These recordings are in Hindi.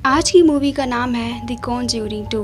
आज की मूवी का नाम है द कॉन्ज्यूरिंग 2।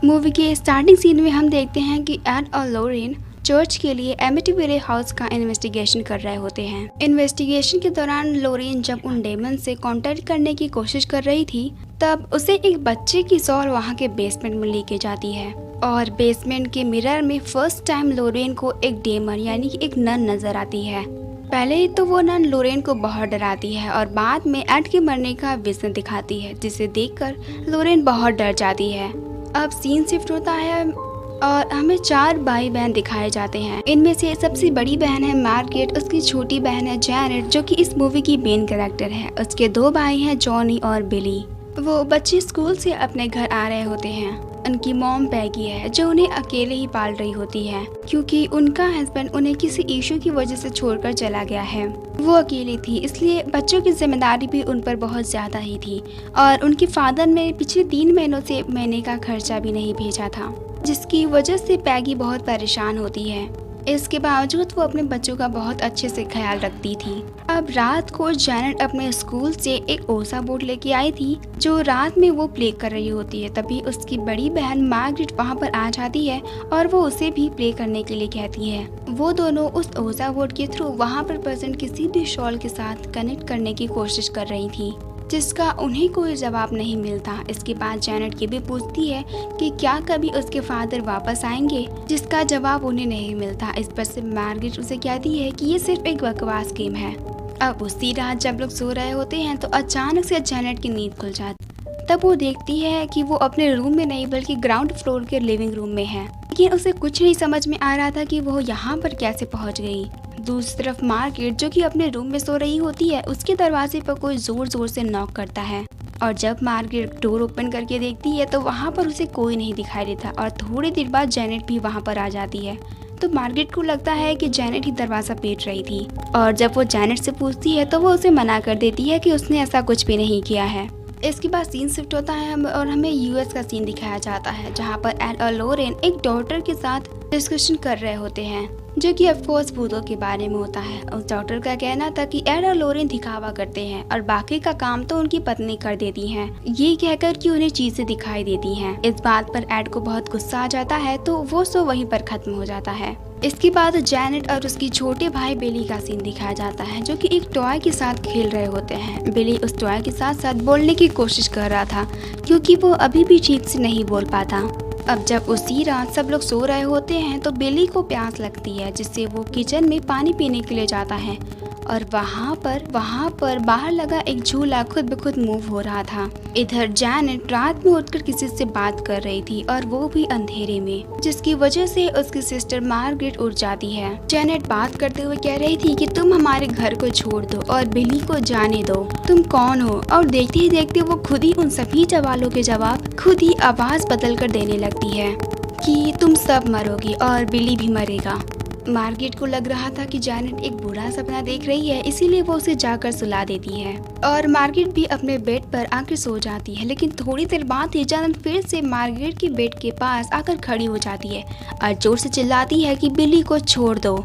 मूवी के स्टार्टिंग सीन में हम देखते हैं कि एड और लॉरेन चर्च के लिए एमिटीविले हाउस का इन्वेस्टिगेशन कर रहे होते हैं। इन्वेस्टिगेशन के दौरान लॉरेन जब उन डेमन से कांटेक्ट करने की कोशिश कर रही थी, तब उसे एक बच्चे की सॉल वहाँ के बेसमेंट में लेके जाती है और बेसमेंट के मिरर में फर्स्ट टाइम लॉरेन को एक डेमन यानी कि एक नन नजर आती है। पहले ही तो वो नन लॉरेन को बहुत डराती है और बाद में एड के मरने का विजन दिखाती है, जिसे देखकर लॉरेन बहुत डर जाती है। अब सीन शिफ्ट होता है और हमें 4 भाई बहन दिखाए जाते हैं। इनमें से सबसे बड़ी बहन है मार्गरेट, उसकी छोटी बहन है जैनेट जो कि इस मूवी की मेन कैरेक्टर है। उसके 2 भाई हैं जॉनी और बिली। वो बच्चे स्कूल से अपने घर आ रहे होते हैं। उनकी मॉम पैगी है जो उन्हें अकेले ही पाल रही होती है क्योंकि उनका हस्बैंड उन्हें किसी इशू की वजह से छोड़कर चला गया है। वो अकेली थी, इसलिए बच्चों की जिम्मेदारी भी उन पर बहुत ज़्यादा ही थी और उनके फादर ने पिछले 3 महीनों से महीने का खर्चा भी नहीं भेजा था, जिसकी वजह से पैगी बहुत परेशान होती है। इसके बावजूद वो अपने बच्चों का बहुत अच्छे से ख्याल रखती थी। अब रात को जैनेट अपने स्कूल से एक ओसा बोर्ड लेके आई थी जो रात में वो प्ले कर रही होती है। तभी उसकी बड़ी बहन मार्गरेट वहाँ पर आ जाती है और वो उसे भी प्ले करने के लिए कहती है। वो दोनों उस ओसा बोर्ड के थ्रू वहाँ पर प्रेजेंट किसी भी शॉल के साथ कनेक्ट करने की कोशिश कर रही थी, जिसका उन्हें कोई जवाब नहीं मिलता। इसके बाद जैनेट ये भी पूछती है कि क्या कभी उसके फादर वापस आएंगे, जिसका जवाब उन्हें नहीं मिलता। इस पर से मार्गरेट उसे कहती है कि ये सिर्फ एक बकवास गेम है। अब उसी रात जब लोग सो रहे होते हैं तो अचानक से जैनेट की नींद खुल जाती। तब वो देखती है कि वो अपने रूम में नहीं बल्कि ग्राउंड फ्लोर के लिविंग रूम में है, लेकिन उसे कुछ नहीं समझ में आ रहा था कि वो यहाँ पर कैसे पहुँच गई। दूसरी तरफ मार्गरेट जो कि अपने रूम में सो रही होती है, उसके दरवाजे पर कोई जोर जोर से नॉक करता है और जब मार्गरेट डोर ओपन करके देखती है तो वहाँ पर उसे कोई नहीं दिखाई देता और थोड़ी देर बाद जैनेट भी वहाँ पर आ जाती है। तो मार्गरेट को लगता है कि जैनेट ही दरवाज़ा पीट रही थी और जब वो जैनेट से पूछती है तो वो उसे मना कर देती है कि उसने ऐसा कुछ भी नहीं किया है। इसके बाद सीन शिफ्ट होता है और हमें यूएस का सीन दिखाया जाता है जहाँ पर एड और लॉरेन एक डॉक्टर के साथ डिस्कशन कर रहे होते हैं जो कि ऑफकोर्स भूतों के बारे में होता है। उस डॉक्टर का कहना था कि एड और लॉरेन दिखावा करते हैं और बाकी का काम तो उनकी पत्नी कर देती हैं, ये कहकर कि उन्हें चीजें दिखाई देती हैं। इस बात पर एड को बहुत गुस्सा आ जाता है तो वो शो वहीं पर खत्म हो जाता है। इसके बाद जैनेट और उसकी छोटे भाई बिली का सीन दिखाया जाता है जो कि एक टॉय के साथ खेल रहे होते हैं। बिली उस टॉय के साथ साथ बोलने की कोशिश कर रहा था क्योंकि वो अभी भी ठीक से नहीं बोल पाता। अब जब उसी रात सब लोग सो रहे होते हैं तो बिली को प्यास लगती है, जिससे वो किचन में पानी पीने के लिए जाता है और वहाँ पर बाहर लगा एक झूला खुद ब खुद मूव हो रहा था। इधर जैनेट रात में उठकर किसी से बात कर रही थी और वो भी अंधेरे में, जिसकी वजह से उसकी सिस्टर मार्गरेट उठ जाती है। जैनेट बात करते हुए कह रही थी कि तुम हमारे घर को छोड़ दो और बिली को जाने दो, तुम कौन हो। और देखते ही देखते वो खुद ही उन सभी सवालों के जवाब खुद ही आवाज बदल कर देने लगती है कि तुम सब मरोगे और बिली भी मरेगा। मार्गरेट को लग रहा था कि जैनेट एक बुरा सपना देख रही है, इसीलिए वो उसे जाकर सुला देती है और मार्गरेट भी अपने बेड पर आकर सो जाती है। लेकिन थोड़ी देर बाद ही जैनेट फिर से मार्गरेट के बेड के पास आकर खड़ी हो जाती है और जोर से चिल्लाती है कि बिली को छोड़ दो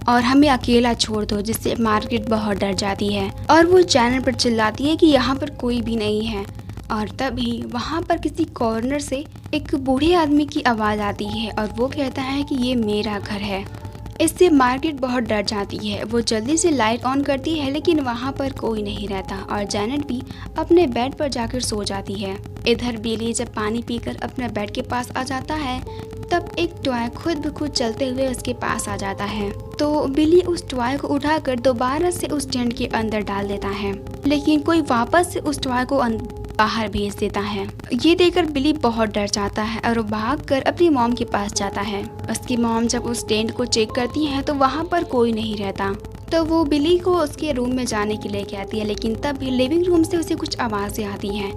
और हमें अकेला छोड़ दो, जिससे मार्गरेट बहुत डर जाती है और वो जैनेट पर चिल्लाती है कि यहाँ पर कोई भी नहीं है। और तभी वहाँ पर किसी कॉर्नर से एक बूढ़े आदमी की आवाज़ आती है और वो कहता है कि ये मेरा घर है। इससे मार्गरेट बहुत डर जाती है। वो जल्दी से लाइट ऑन करती है लेकिन वहाँ पर कोई नहीं रहता और जैनेट भी अपने बेड पर जाकर सो जाती है। इधर बिली जब पानी पीकर अपने बेड के पास आ जाता है तब एक टॉय खुद ब खुद चलते हुए उसके पास आ जाता है। तो बिली उस टॉय को उठाकर दोबारा से उस टेंट के अंदर डाल देता है, लेकिन कोई वापस से उस टॉय को बाहर भेज देता है। ये देखकर बिली बहुत डर जाता है और वो भागकर अपनी मॉम के पास जाता है। उसकी मॉम जब उस टेंट को चेक करती है तो वहाँ पर कोई नहीं रहता, तो वो बिली को उसके रूम में जाने के लिए कहती है, लेकिन तब भी लिविंग रूम से उसे कुछ आवाज़ें आती हैं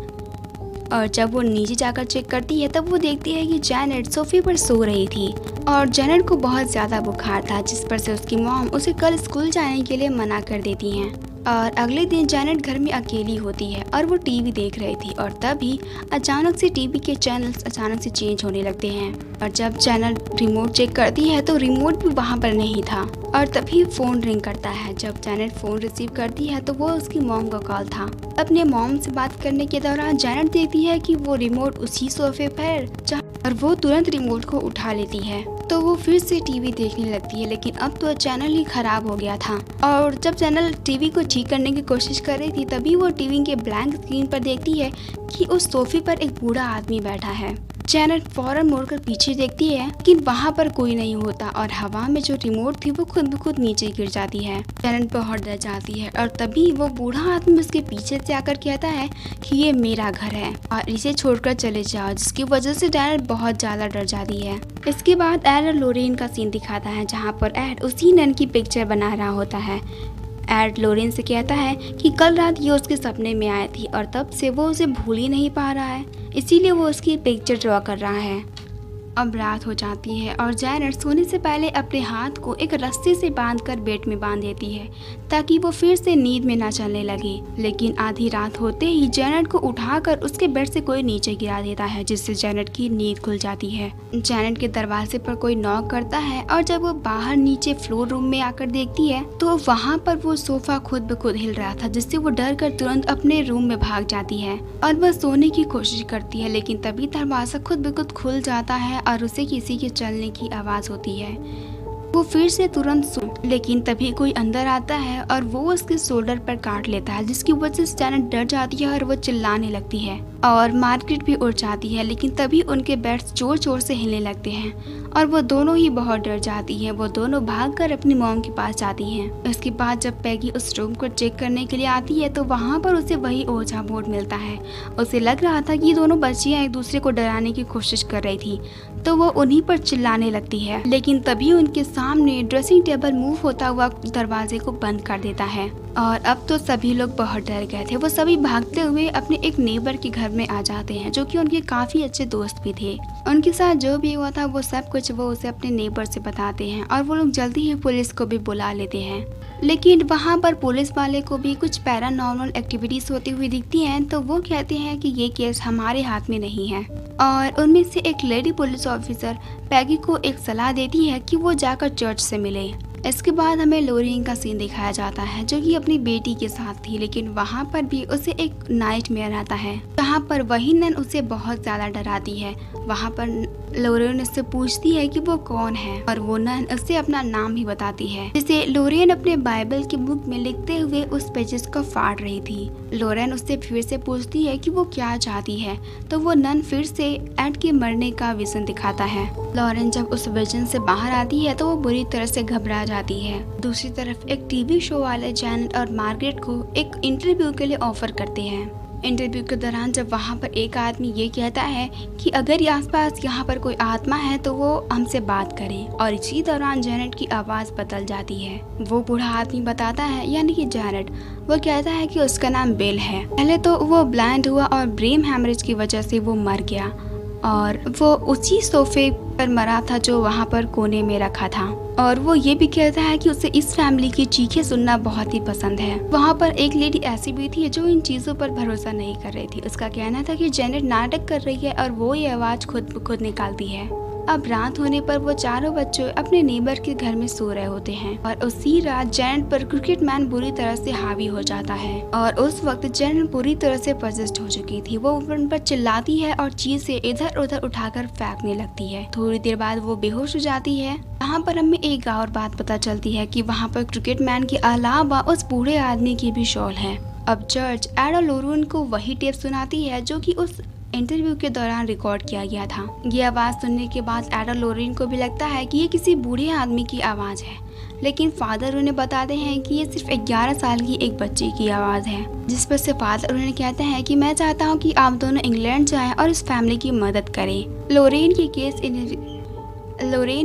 और जब वो नीचे जाकर चेक करती है तब वो देखती है कि जैनेट सोफे पर सो रही थी और जैनेट को बहुत ज़्यादा बुखार था, जिस पर से उसकी मॉम उसे कल स्कूल जाने के लिए मना कर देती हैं। और अगले दिन जैनेट घर में अकेली होती है और वो टीवी देख रही थी और तभी अचानक से टीवी के चैनल्स अचानक से चेंज होने लगते हैं और जब चैनल रिमोट चेक करती है तो रिमोट भी वहाँ पर नहीं था और तभी फोन रिंग करता है। जब जैनेट फोन रिसीव करती है तो वो उसकी मॉम का कॉल था। अपने मॉम से बात करने के दौरान जैनेट देखती है कि वो रिमोट उसी सोफे पर और वो तुरंत रिमोट को उठा लेती है तो वो फिर से टीवी देखने लगती है, लेकिन अब तो चैनल ही खराब हो गया था। और जब चैनल टीवी को ठीक करने की कोशिश कर रही थी तभी वो टीवी के ब्लैंक स्क्रीन पर देखती है कि उस सोफे पर एक बूढ़ा आदमी बैठा है। जैनेट फौरन मुड़कर पीछे देखती है कि वहाँ पर कोई नहीं होता और हवा में जो रिमोट थी वो खुद ब खुद नीचे गिर जाती है। जैनेट बहुत डर जाती है और तभी वो बूढ़ा आदमी उसके पीछे से आकर कहता है कि ये मेरा घर है और इसे छोड़कर चले जाओ, जिसकी वजह से जैनेट बहुत ज्यादा डर जाती है। इसके बाद एड और लोरेन का सीन दिखाता है जहाँ पर एड उसी नन की पिक्चर बना रहा होता है। एड लोरेन से कहता है कि कल रात ये उसके सपने में आई थी और तब से वो उसे भूल ही नहीं पा रहा है, इसीलिए वो उसकी पिक्चर ड्रॉ कर रहा है। अब रात हो जाती है और जैनेट सोने से पहले अपने हाथ को एक रस्सी से बांधकर बेड में बांध देती है ताकि वो फिर से नींद में ना चलने लगे। लेकिन आधी रात होते ही जैनेट को उठाकर उसके बेड से कोई नीचे गिरा देता है, जिससे जैनेट की नींद खुल जाती है। जैनेट के दरवाजे पर कोई नॉक करता है और जब वो बाहर नीचे फ्लोर रूम में आकर देखती है तो वहाँ पर वो सोफा खुद ब खुद हिल रहा था, जिससे वो डर कर तुरंत अपने रूम में भाग जाती है और वह सोने की कोशिश करती है। लेकिन तभी दरवाजा खुद ब खुद खुल जाता है और उसे किसी के चलने की आवाज होती है। वो फिर से तुरंत लेकिन तभी कोई अंदर आता है और वो उसके शोल्डर पर काट लेता है, जिसकी वजह से जैनेट डर जाती है और वो चिल्लाने लगती है और मार्गरेट भी उठ जाती है। लेकिन तभी उनके बेड्स जोर जोर से हिलने लगते हैं और वो दोनों ही बहुत डर जाती है। वो दोनों भागकर अपनी मॉम के पास जाती हैं। इसके बाद जब पैगी उस रूम को चेक करने के लिए आती है तो वहाँ पर उसे वही ओझा बोर्ड मिलता है। उसे लग रहा था कि दोनों बच्चियां एक दूसरे को डराने की कोशिश कर रही थी तो वो उन्हीं पर चिल्लाने लगती है। लेकिन तभी उनके सामने ड्रेसिंग टेबल मूव होता हुआ दरवाजे को बंद कर देता है और अब तो सभी लोग बहुत डर गए थे। वो सभी भागते हुए अपने एक नेबर के घर में आ जाते हैं जो कि उनके काफी अच्छे दोस्त भी थे। उनके साथ जो भी हुआ था वो सब कुछ वो उसे अपने नेबर से बताते हैं और वो लोग जल्दी ही पुलिस को भी बुला लेते हैं। लेकिन वहाँ पर पुलिस वाले को भी कुछ पैरानॉर्मल एक्टिविटीज होती हुई दिखती हैं तो वो कहते हैं कि ये केस हमारे हाथ में नहीं है। और उनमें से एक लेडी पुलिस ऑफिसर पैगी को एक सलाह देती है कि वो जाकर चर्च से मिले। इसके बाद हमें लोरेन का सीन दिखाया जाता है जो कि अपनी बेटी के साथ थी, लेकिन वहाँ पर भी उसे एक नाइटमेयर आता है जहाँ पर वही नन उसे बहुत ज्यादा डराती है। वहाँ पर लोरेन उससे पूछती है कि वो कौन है और वो नन उससे अपना नाम ही बताती है, जिसे लोरेन अपने बाइबल की बुक में लिखते हुए उस पेजेस को फाड़ रही थी। लोरेन उससे फिर से पूछती है कि वो क्या चाहती है तो वो नन फिर से एड के मरने का विजन दिखाता है। लोरेन जब उस विजन से बाहर आती है तो वो बुरी तरह से घबरा जाती है। दूसरी तरफ एक टीवी शो वाले जैनेट और मार्गरेट को एक इंटरव्यू के लिए ऑफर करते हैं। इंटरव्यू के दौरान जब वहाँ पर एक आदमी ये कहता है कि अगर आसपास यहाँ पर कोई आत्मा है तो वो हमसे बात करे, और इसी दौरान जैनेट की आवाज़ बदल जाती है। वो बूढ़ा आदमी बताता है यानी कि जैनेट, वो कहता है कि उसका नाम बिल है। पहले तो वो ब्लाइंड हुआ और ब्रेन हैमरेज की वजह से वो मर गया और वो उसी सोफे पर मरा था जो वहाँ पर कोने में रखा था। और वो ये भी कहता है कि उसे इस फैमिली की चीखें सुनना बहुत ही पसंद है। वहाँ पर एक लेडी ऐसी भी थी जो इन चीजों पर भरोसा नहीं कर रही थी। उसका कहना था कि जैनेट नाटक कर रही है और वो ये आवाज खुद निकालती है। अब रात होने पर वो चारों बच्चे अपने नेबर के घर में सो रहे होते हैं और उसी रात जैनेट पर क्रिकेट मैन बुरी तरह से हावी हो जाता है और उस वक्त जैनेट बुरी तरह से पजेस्ड हो चुकी थी। वो उन पर चिल्लाती है और चीजें इधर उधर उठाकर फेंकने लगती है। थोड़ी देर बाद वो बेहोश हो जाती है। यहाँ पर हमें एक और बात पता चलती है कि वहाँ पर क्रिकेट मैन के अलावा उस बूढ़े आदमी की भी शॉल है। अब जज एड और लोरेन को वही टेप सुनाती है जो कि उस इंटरव्यू के दौरान रिकॉर्ड किया गया था। ये आवाज सुनने के बाद एड और लोरेन को भी लगता है कि ये किसी बूढ़े आदमी की आवाज है, लेकिन फादर उन्हें बताते हैं कि ये सिर्फ 11 साल की एक बच्ची की आवाज है। जिस पर से फादर उन्हें कहते हैं कि मैं चाहता हूँ कि आप दोनों इंग्लैंड जाएं और इस फैमिली की मदद करें। लोरेन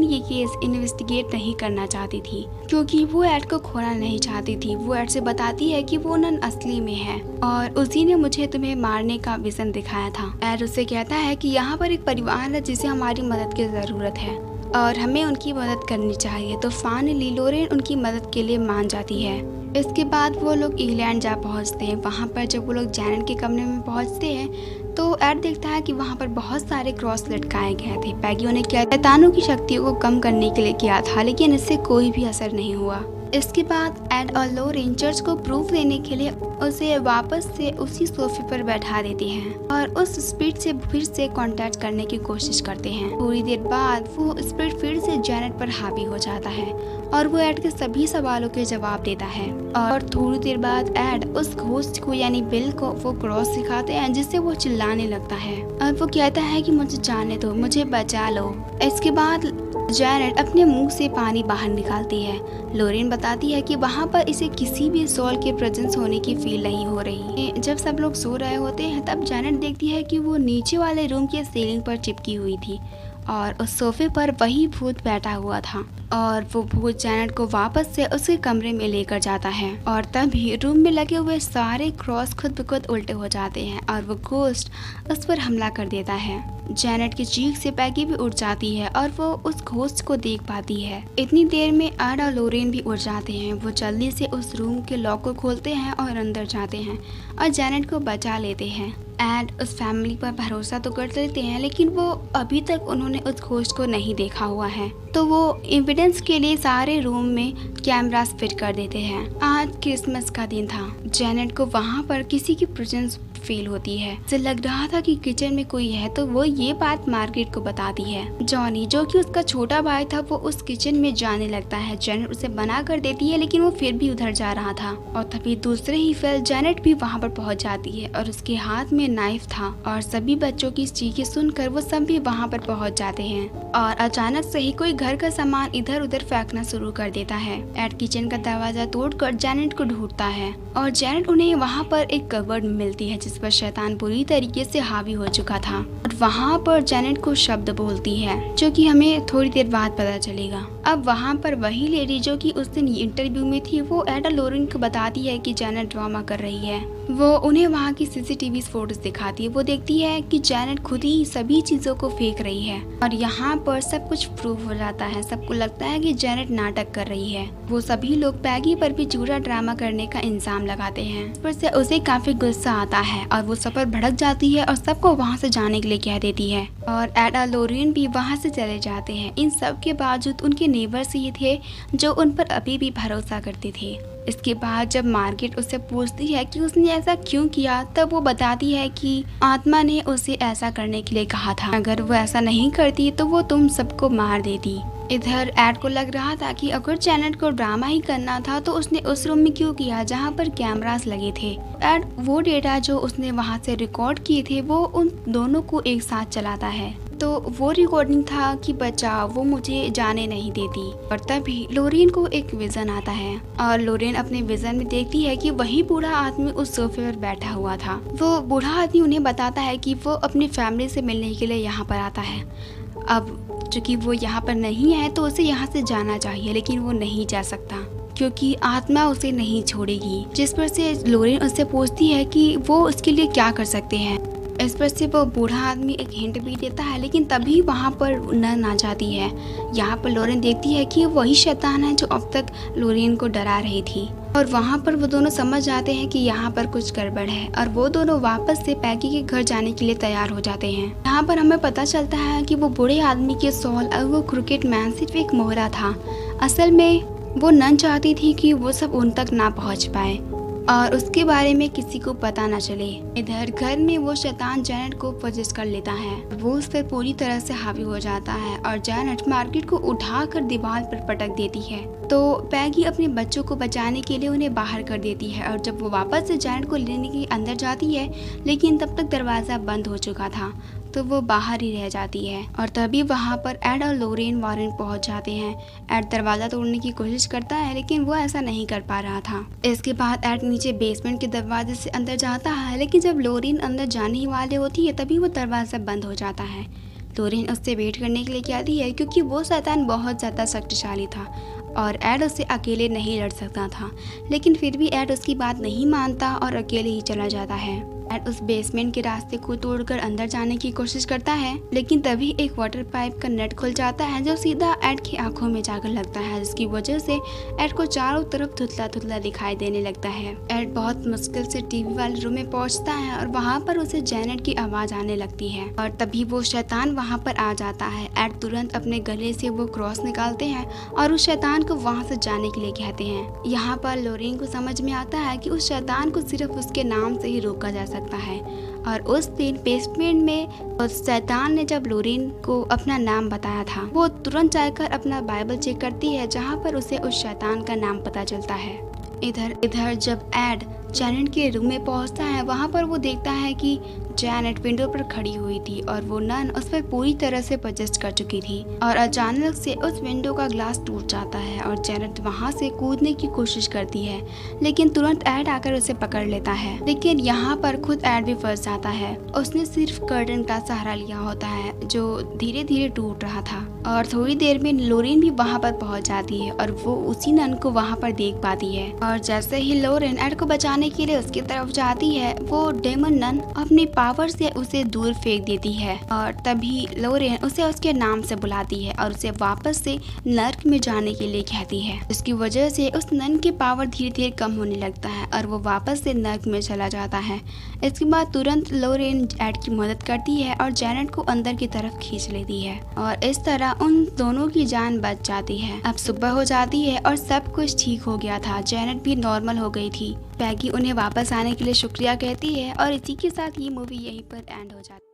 ये केस इन्वेस्टिगेट नहीं करना चाहती थी क्योंकि वो एड को खोना नहीं चाहती थी। वो एड से बताती है कि वो नन असली में है और उसी ने मुझे तुम्हें मारने का विजन दिखाया था। एड उससे कहता है कि यहाँ पर एक परिवार है जिसे हमारी मदद की जरूरत है और हमें उनकी मदद करनी चाहिए। तो फाइनली लोरेन उनकी मदद के लिए मान जाती है। इसके बाद वो लोग इंग्लैंड जा पहुंचते हैं। वहाँ पर जब वो लोग जैनेट के कमरे में पहुंचते हैं तो एड देखता है कि वहाँ पर बहुत सारे क्रॉस लटकाए गए थे। पैगी उन्हें क्या शैतानों की शक्तियों को कम करने के लिए किया था, लेकिन इससे कोई भी असर नहीं हुआ। इसके बाद एड और लोरेन चर्च को प्रूफ देने के लिए उसे वापस से उसी सोफे पर बैठा देते हैं और उस स्पिरिट से फिर से कांटेक्ट करने की कोशिश करते हैं। थोड़ी देर बाद वो स्पिरिट फिर से जैनेट पर हावी हो जाता है और वो एड के सभी सवालों के जवाब देता है। और थोड़ी देर बाद एड उस घोस्ट को यानी बिल को वो क्रॉस सिखाते हैं, जिससे वो चिल्लाने लगता है और वो कहता है कि मुझे जाने दो, मुझे बचा लो। इसके बाद जैनेट अपने मुंह से पानी बाहर निकालती है। लोरेन बताती है कि वहाँ पर इसे किसी भी सोल के प्रेजेंस होने की फील नहीं हो रही। जब सब लोग सो रहे होते हैं तब जैनेट देखती है कि वो नीचे वाले रूम के सीलिंग पर चिपकी हुई थी और उस सोफे पर वही भूत बैठा हुआ था और वो भूत जैनेट को वापस से उसके कमरे में लेकर जाता है और तभी रूम में लगे हुए सारे क्रॉस खुद ब खुद उल्टे हो जाते हैं और वो घोस्ट उस पर हमला कर देता है। जैनेट की चीख से पैगी भी उठ जाती है और वो उस घोस्ट को देख पाती है। इतनी देर में एड और लोरेन भी उठ जाते हैं। वो जल्दी से उस रूम के लॉक को खोलते हैं और अंदर जाते हैं और जैनेट को बचा लेते हैं। एड उस फैमिली पर भरोसा तो कर लेते हैं, लेकिन वो अभी तक उन्होंने उस घोस्ट को नहीं देखा हुआ है, तो वो एविडेंस के लिए सारे रूम में कैमरास फिट कर देते हैं। आज क्रिसमस का दिन था। जैनेट को वहाँ पर किसी की प्रेजेंस फील होती है। उसे लग रहा था कि किचन में कोई है, तो वो ये बात मार्गरेट को बताती है। जॉनी जो कि उसका छोटा भाई था वो उस किचन में जाने लगता है। जैनेट उसे मना कर देती है, लेकिन वो फिर भी उधर जा रहा था और तभी दूसरे ही पल जैनेट भी वहाँ पर पहुँच जाती है और उसके हाथ में नाइफ था और सभी बच्चों की चीखें सुनकर वो सब भी वहाँ पर पहुँच जाते हैं और अचानक से ही कोई घर का सामान इधर उधर फेंकना शुरू कर देता है। एड किचन का दरवाजा तोड़कर जैनेट को ढूंढता है और जैनेट उन्हें वहाँ पर एक कबर्ड मिलती है जिस पर शैतान बुरी तरीके से हावी हो चुका था और वहाँ पर जैनेट को शब्द बोलती है जो कि हमें थोड़ी देर बाद पता चलेगा। अब वहाँ पर वही लेडी जो कि उस दिन इंटरव्यू में थी वो एड और लोरेन को बताती है कि जैनेट ड्रामा कर रही है। वो उन्हें वहाँ की सीसीटीवी फोटोज दिखाती है। वो देखती है कि जैनेट खुद ही सभी चीजों को फेंक रही है और यहाँ पर सब कुछ प्रूफ हो जाता है। सबको लगता है कि जैनेट नाटक कर रही है। वो सभी लोग पैगी पर भी झूठा ड्रामा करने का इल्जाम लगाते हैं। इस पर से उसे काफी गुस्सा आता है और वो सब पर भड़क जाती है और सबको वहाँ से जाने के लिए कह देती है और एड और लोरेन भी वहाँ से चले जाते हैं। इन सब के बावजूद उनके नेबर्स ही थे जो उन पर अभी भी भरोसा करते थे। इसके बाद जब मार्गरेट उससे पूछती है कि उसने ऐसा क्यों किया, तब वो बताती है कि आत्मा ने उसे ऐसा करने के लिए कहा था। अगर वो ऐसा नहीं करती तो वो तुम सबको मार देती। इधर एड को लग रहा था कि अगर जैनेट को ड्रामा ही करना था तो उसने उस रूम में क्यों किया जहाँ पर कैमरास लगे थे। एड वो डेटा जो उसने वहाँ से रिकॉर्ड किए थे वो उन दोनों को एक साथ चलाता है। तो वो रिकॉर्डिंग था कि बचाओ, वो मुझे जाने नहीं देती। और तभी लोरेन को एक विजन आता है और लोरेन अपने विजन में देखती है कि वही बूढ़ा आदमी उस सोफे पर बैठा हुआ था। वो बूढ़ा आदमी उन्हें बताता है कि वो अपनी फैमिली से मिलने के लिए यहाँ पर आता है। अब चूंकि वो यहाँ पर नहीं है तो उसे यहाँ से जाना चाहिए, लेकिन वो नहीं जा सकता क्योंकि आत्मा उसे नहीं छोड़ेगी। जिस पर से लोरेन उससे पूछती है कि वो उसके लिए क्या कर सकते हैं। इस पर से वो बूढ़ा आदमी एक हिंट भी देता है, लेकिन तभी वहाँ पर नन आ जाती है। यहाँ पर लोरेन देखती है कि वही शैतान है जो अब तक लोरेन को डरा रही थी और वहाँ पर वो दोनों समझ जाते हैं कि यहाँ पर कुछ गड़बड़ है और वो दोनों वापस से पैगी के घर जाने के लिए तैयार हो जाते हैं। यहाँ पर हमें पता चलता है कि वो बूढ़े आदमी के सॉल और वो क्रिकेट मैन सिर्फ एक मोहरा था। असल में वो नन चाहती थी कि वो सब उन तक ना पहुँच पाए और उसके बारे में किसी को पता न चले। इधर घर में वो शैतान जैनेट को पोजेस कर लेता है। वो उस पर पूरी तरह से हावी हो जाता है और जैनेट मार्गरेट को उठाकर दीवार पर पटक देती है। तो पैगी अपने बच्चों को बचाने के लिए उन्हें बाहर कर देती है और जब वो वापस से जैनेट को लेने के अंदर जाती है, लेकिन तब तक दरवाज़ा बंद हो चुका था, तो वो बाहर ही रह जाती है। और तभी वहाँ पर एड और लोरेन वॉरेन पहुँच जाते हैं। एड दरवाज़ा तोड़ने की कोशिश करता है, लेकिन वो ऐसा नहीं कर पा रहा था। इसके बाद एड नीचे बेसमेंट के दरवाजे से अंदर जाता है, लेकिन जब लोरेन अंदर जाने ही वाले होती है तभी वो दरवाज़ा बंद हो जाता है। लोरेन उससे वेट करने के लिए कहती है क्योंकि वो शैतान बहुत ज़्यादा शक्तिशाली था और एड उससे अकेले नहीं लड़ सकता था, लेकिन फिर भी एड उसकी बात नहीं मानता और अकेले ही चला जाता है। एड उस बेसमेंट के रास्ते को तोड़कर अंदर जाने की कोशिश करता है, लेकिन तभी एक वाटर पाइप का नट खुल जाता है जो सीधा एड की आंखों में जाकर लगता है, जिसकी वजह से एड को चारों तरफ धुंधला दिखाई देने लगता है। एड बहुत मुश्किल से टीवी वाले रूम में पहुंचता है और वहाँ पर उसे जैनेट की आवाज आने लगती है और तभी वो शैतान वहाँ पर आ जाता है। एड तुरंत अपने गले से वो क्रॉस निकालते हैं और उस शैतान को वहाँ से जाने के लिए कहते हैं। यहाँ पर लोरेन को समझ में आता है कि उस शैतान को सिर्फ उसके नाम से ही रोका जा सकता है और उस दिन बेसमेंट में उस शैतान ने जब लोरेन को अपना नाम बताया था, वो तुरंत जाकर अपना बाइबल चेक करती है जहाँ पर उसे उस शैतान का नाम पता चलता है। इधर जब एड जैनेट के रूम में पहुंचता है, वहां पर वो देखता है कि जैनेट विंडो पर खड़ी हुई थी और वो नन उस पर पूरी तरह से पोजेस्ट कर चुकी थी और अचानक से उस विंडो का ग्लास टूट जाता है और जैनेट वहां से कूदने की कोशिश करती है, लेकिन तुरंत एड आकर उसे पकड़ लेता है। लेकिन यहाँ पर खुद एड भी फंस जाता है। उसने सिर्फ कर्टन का सहारा लिया होता है जो धीरे धीरे टूट रहा था और थोड़ी देर में लोरेन भी वहाँ पर पहुँच जाती है और वो उसी नन को वहाँ पर देख पाती है और जैसे ही लोरेन एड को बचाने के लिए उसकी तरफ जाती है, वो डेमन नन अपनी पावर से उसे दूर फेंक देती है और तभी लोरेन उसे उसके नाम से बुलाती है और उसे वापस से नर्क में जाने के लिए कहती है। इसकी वजह से उस नन की पावर धीरे धीरे कम होने लगता है और वो वापस से नर्क में चला जाता है। इसके बाद तुरंत लोरेन एड की मदद करती है और जैनेट को अंदर की तरफ खींच लेती है और इस तरह उन दोनों की जान बच जाती है। अब सुबह हो जाती है और सब कुछ ठीक हो गया था। जैनेट भी नॉर्मल हो गई थी। पैगी उन्हें वापस आने के लिए शुक्रिया कहती है और इसी के साथ ये मूवी यहीं पर एंड हो जाती है।